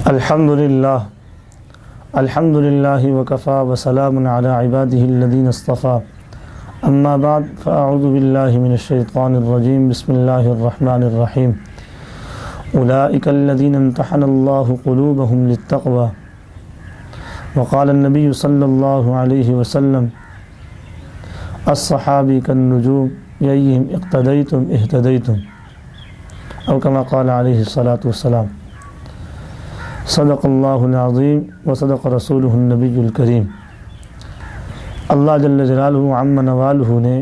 الحمدللہ وکفا وسلام علی عبادہ الذین اصطفى اما بعد فاعوذ باللہ من الشیطان الرجیم بسم اللہ الرحمن الرحیم اولئک الذین امتحن اللہ قلوبهم للتقوى وقال النبی صلی اللہ علیہ وسلم الصحابی كالنجوم بأيهم اقتدیتم اهتدیتم او کما قال علیہ الصلاة والسلام صدق اللہ العظیم وصدق رسولہ النبی الکریم۔ اللہ جل جلالہ عم نوالہ نے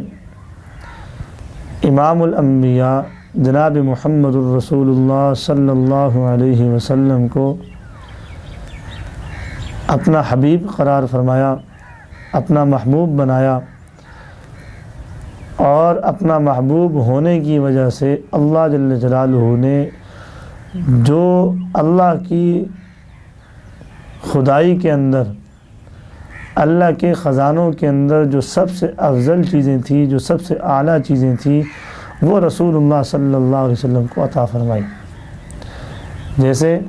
امام الانبیاء جناب محمد الرسول اللہ صلی اللہ علیہ وسلم کو اپنا حبیب قرار فرمایا، اپنا محبوب بنایا، اور اپنا محبوب ہونے کی وجہ سے اللہ جل جلالہ نے جو اللہ کی خدائی کے اندر، اللہ کے خزانوں کے اندر جو سب سے افضل چیزیں تھیں، جو سب سے اعلیٰ چیزیں تھیں، وہ رسول اللہ صلی اللہ علیہ وسلم کو عطا فرمائی۔ جیسے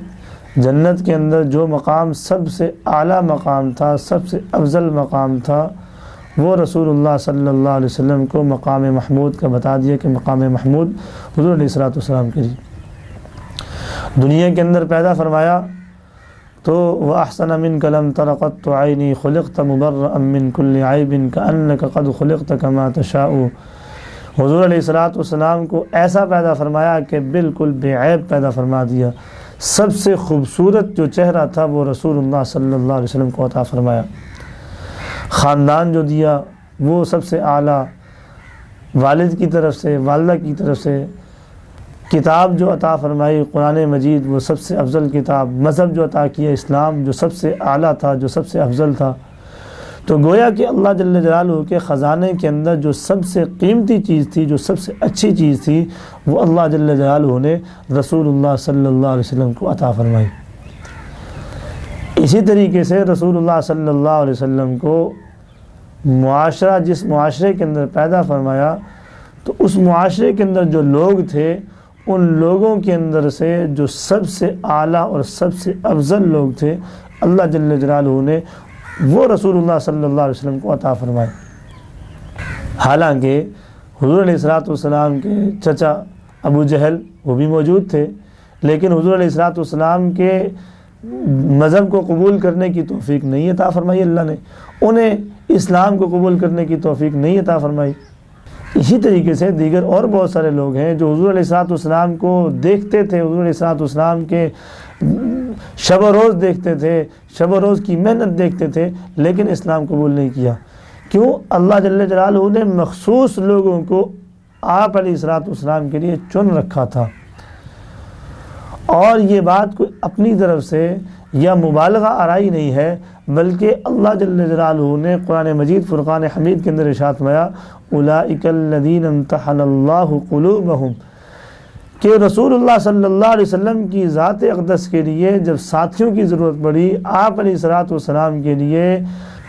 جنت کے اندر جو مقام سب سے اعلیٰ مقام تھا، سب سے افضل مقام تھا، وہ رسول اللہ صلی اللہ علیہ وسلم کو مقام محمود کا بتا دیا کہ مقام محمود حضور علیہ السلام کے لیے دنیا کے اندر پیدا فرمایا تو وَأَحْسَنَ مِنْكَ لَمْ تَرَ قَطُّ عَيْنِي خُلِقْتَ مُبَرَّأً مِّن كُلِّ عَيْبٍ كَأَنَّكَ قَدْ خُلِقْتَ كَمَا تَشَاءُ۔ حضور علیہ السلام کو ایسا پیدا فرمایا کہ بالکل بے عیب پیدا فرما دیا۔ سب سے خوبصورت جو چہرہ تھا وہ رسول اللہ صلی اللہ علیہ وسلم کو عطا فرمایا۔ خاندان جو دیا وہ سب سے اعلیٰ، والد کی طرف سے، والدہ کی طرف سے، کتاب جو عطا فرمائی قرآن مجید وہ سب سے افضل کتاب، مذہب جو عطا کیا اسلام جو سب سے اعلیٰ تھا، جو سب سے افضل تھا۔ تو گویا کہ اللہ جل جلالہ کے خزانے کے اندر جو سب سے قیمتی چیز تھی، جو سب سے اچھی چیز تھی، وہ اللہ جل جلالہ نے رسول اللہ صلی اللہ علیہ وسلم کو عطا فرمائی۔ اسی طریقے سے رسول اللہ صلی اللہ علیہ وسلم کو معاشرہ، جس معاشرے کے اندر پیدا فرمایا، تو اس معاشرے کے اندر جو لوگ تھے، ان لوگوں کے اندر سے جو سب سے اعلیٰ اور سب سے افضل لوگ تھے، اللہ جل جلالہ نے وہ رسول اللہ صلی اللہ علیہ وسلم کو عطا فرمائے۔ حالانکہ حضور علیہ السلام کے چچا ابو جہل وہ بھی موجود تھے، لیکن حضور علیہ السلام کے مذہب کو قبول کرنے کی توفیق نہیں عطا فرمائی اللہ نے، انہیں اسلام کو قبول کرنے کی توفیق نہیں عطا فرمائی۔ اسی طریقے سے دیگر اور بہت سارے لوگ ہیں جو حضور علیہ السلام کو دیکھتے تھے، حضور علیہ السلام کے شب و روز دیکھتے تھے، شب و روز کی محنت دیکھتے تھے، لیکن اسلام قبول نہیں کیا۔ کیوں؟ اللہ جل جلالہ نے مخصوص لوگوں کو آپ علیہ السلام کے لیے چن رکھا تھا، اور یہ بات کوئی اپنی طرف سے یا مبالغہ آرائی نہیں ہے، بلکہ اللہ جل جلالہ نے قرآن مجید فرقان حمید کے اندر ارشاد فرمایا اولئک الذین امتحن اللہ قلوبہم، کہ رسول اللہ صلی اللہ علیہ وسلم کی ذات اقدس کے لیے جب ساتھیوں کی ضرورت پڑی، آپ علیہ السلام کے لیے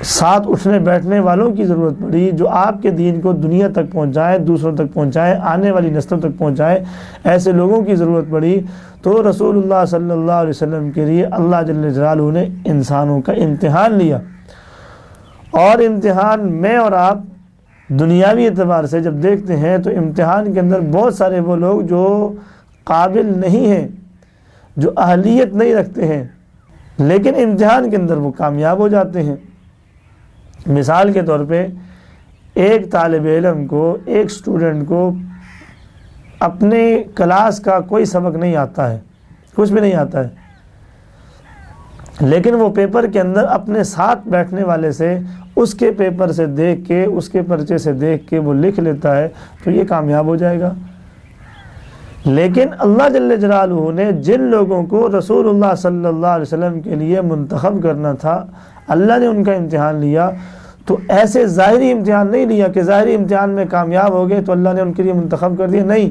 ساتھ اٹھنے بیٹھنے والوں کی ضرورت پڑی جو آپ کے دین کو دنیا تک پہنچائیں، دوسروں تک پہنچائیں، آنے والی نسلوں تک پہنچائیں، ایسے لوگوں کی ضرورت پڑی، تو رسول اللہ صلی اللہ علیہ وسلم کے لیے اللہ جل جلالہ نے انسانوں کا امتحان لیا۔ اور امتحان میں اور آپ دنیاوی اعتبار سے جب دیکھتے ہیں تو امتحان کے اندر بہت سارے وہ لوگ جو قابل نہیں ہیں، جو اہلیت نہیں رکھتے ہیں، لیکن امتحان کے اندر وہ کامیاب ہو جاتے ہیں۔ مثال کے طور پہ ایک طالب علم کو، ایک اسٹوڈنٹ کو اپنے کلاس کا کوئی سبق نہیں آتا ہے، کچھ بھی نہیں آتا ہے، لیکن وہ پیپر کے اندر اپنے ساتھ بیٹھنے والے سے اس کے پیپر سے دیکھ کے، اس کے پرچے سے دیکھ کے وہ لکھ لیتا ہے تو یہ کامیاب ہو جائے گا۔ لیکن اللہ جل جلالہ نے جن لوگوں کو رسول اللہ صلی اللہ علیہ وسلم کے لیے منتخب کرنا تھا، اللہ نے ان کا امتحان لیا، تو ایسے ظاہری امتحان نہیں لیا کہ ظاہری امتحان میں کامیاب ہو گئے تو اللہ نے ان کے لیے منتخب کر دیا، نہیں۔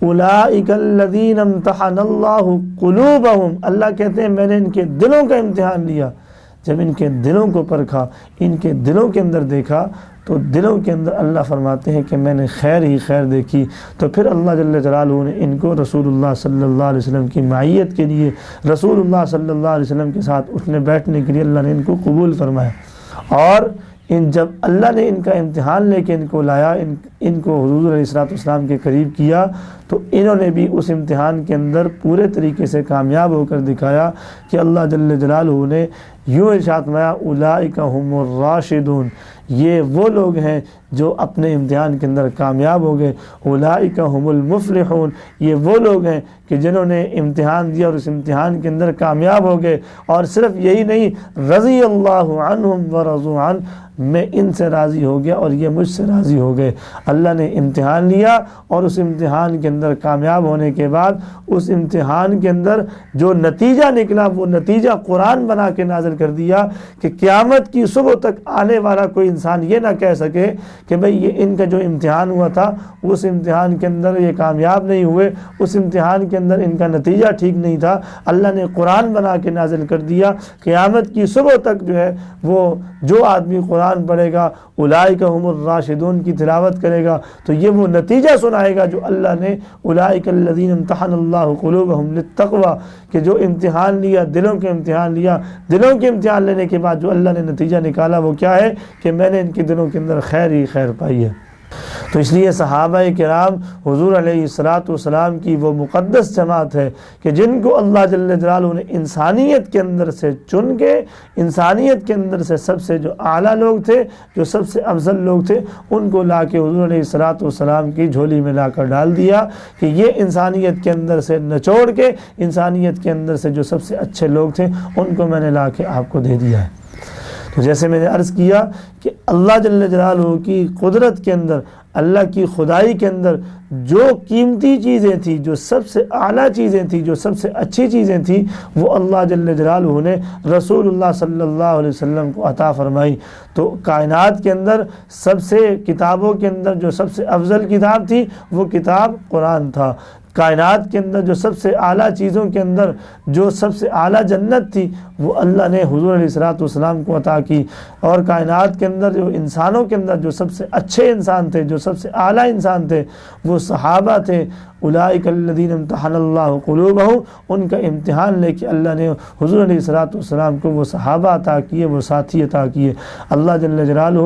اولئک الذین امتحن اللہ قلوبہم، اللہ کہتے ہیں میں نے ان کے دلوں کا امتحان لیا۔ جب ان کے دلوں کو پرکھا، ان کے دلوں کے اندر دیکھا تو دلوں کے اندر اللہ فرماتے ہیں کہ میں نے خیر ہی خیر دیکھی، تو پھر اللہ جل جلالہ نے ان کو رسول اللہ صلی اللہ علیہ وسلم کی معیت کے لیے، رسول اللہ صلی اللہ علیہ وسلم کے ساتھ اٹھنے بیٹھنے کے لیے اللہ نے ان کو قبول فرمایا۔ اور جب اللہ نے ان کا امتحان لے کے ان کو لایا، ان کو حضور علیہ الصلوۃ والسلام کے قریب کیا، تو انہوں نے بھی اس امتحان کے اندر پورے طریقے سے کامیاب ہو کر دکھایا کہ اللہ جل جلالہ نے یوں ارشاد فرمایا اولئک هم الراشدون، یہ وہ لوگ ہیں جو اپنے امتحان کے اندر کامیاب ہو گئے، اولئک هم المفلحون، یہ وہ لوگ ہیں کہ جنہوں نے امتحان دیا اور اس امتحان کے اندر کامیاب ہو گئے۔ اور صرف یہی نہیں، رضی اللہ عنہم ورضوا عنہ، میں ان سے راضی ہو گیا اور یہ مجھ سے راضی ہو گئے۔ اللہ نے امتحان لیا اور اس امتحان کے اندر کامیاب ہونے کے بعد اس امتحان کے اندر جو نتیجہ نکلا وہ نتیجہ قرآن بنا کے نازل کر دیا کہ قیامت کی صبح تک آنے والا کوئی انسان یہ نہ کہہ سکے کہ بھئی یہ ان کا جو امتحان ہوا تھا اس امتحان کے اندر یہ کامیاب نہیں ہوئے، اس امتحان کے اندر ان کا نتیجہ ٹھیک نہیں تھا۔ اللہ نے قرآن بنا کے نازل کر دیا، قیامت کی صبح تک جو ہے وہ جو آدمی قرآن پڑھے گا، اولئک هم الراشدون کی تلاوت کرے گا، تو یہ وہ نتیجہ سنائے گا جو اللہ نے اولئک الذین امتحن اللہ قلوبہم للتقوی، کہ جو امتحان لیا، دلوں کے امتحان لیا، دلوں کے امتحان لینے کے بعد جو اللہ نے نتیجہ نکالا وہ کیا ہے کہ میں نے ان کے دلوں کے اندر خیر ہی خیر پائی ہے۔ تو اس لیے صحابہ کرام حضور علیہ الصلوۃ والسلام کی وہ مقدس جماعت ہے کہ جن کو اللہ جل جلالہ نے انسانیت کے اندر سے چن کے، انسانیت کے اندر سے سب سے جو اعلیٰ لوگ تھے، جو سب سے افضل لوگ تھے، ان کو لا کے حضور علیہ الصلوۃ والسلام کی جھولی میں لا کر ڈال دیا کہ یہ انسانیت کے اندر سے نچوڑ کے انسانیت کے اندر سے جو سب سے اچھے لوگ تھے ان کو میں نے لا کے آپ کو دے دیا ہے۔ تو جیسے میں نے عرض کیا کہ اللہ جل جلالہ کی قدرت کے اندر، اللہ کی خدائی کے اندر جو قیمتی چیزیں تھیں، جو سب سے اعلیٰ چیزیں تھیں، جو سب سے اچھی چیزیں تھیں، وہ اللہ جل جلالہ نے رسول اللہ صلی اللہ علیہ وسلم کو عطا فرمائی۔ تو کائنات کے اندر سب سے کتابوں کے اندر جو سب سے افضل کتاب تھی وہ کتاب قرآن تھا۔ کائنات کے اندر جو سب سے اعلیٰ چیزوں کے اندر جو سب سے اعلیٰ جنت تھی وہ اللہ نے حضور علیہ الصلوۃ والسلام کو عطا کی۔ اور کائنات کے اندر جو انسانوں کے اندر جو سب سے اچھے انسان تھے، جو سب سے اعلیٰ انسان تھے، وہ صحابہ تھے۔ اولئک الذین امتحن اللہ قلوبہم، ان کا امتحان لے کے اللہ نے حضور علیہ الصلوۃ والسلام کو وہ صحابہ عطا کیے، وہ ساتھی عطا کیے۔ اللہ جل جلالہ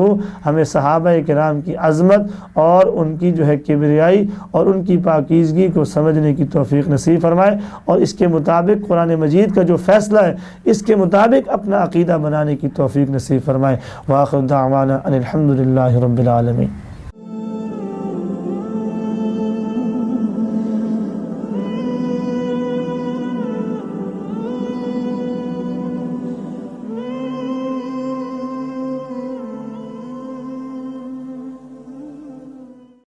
ہمیں صحابہ کرام کی عظمت اور ان کی جو ہے کبریائی اور ان کی پاکیزگی کو سمجھنے کی توفیق نصیب فرمائے، اور اس کے مطابق قرآن مجید کا جو فیصلہ ہے اس کے مطابق اپنا عقیدہ بنانے کی توفیق نصیب فرمائے۔ وآخر دعوانا ان الحمد للہ رب العالمین۔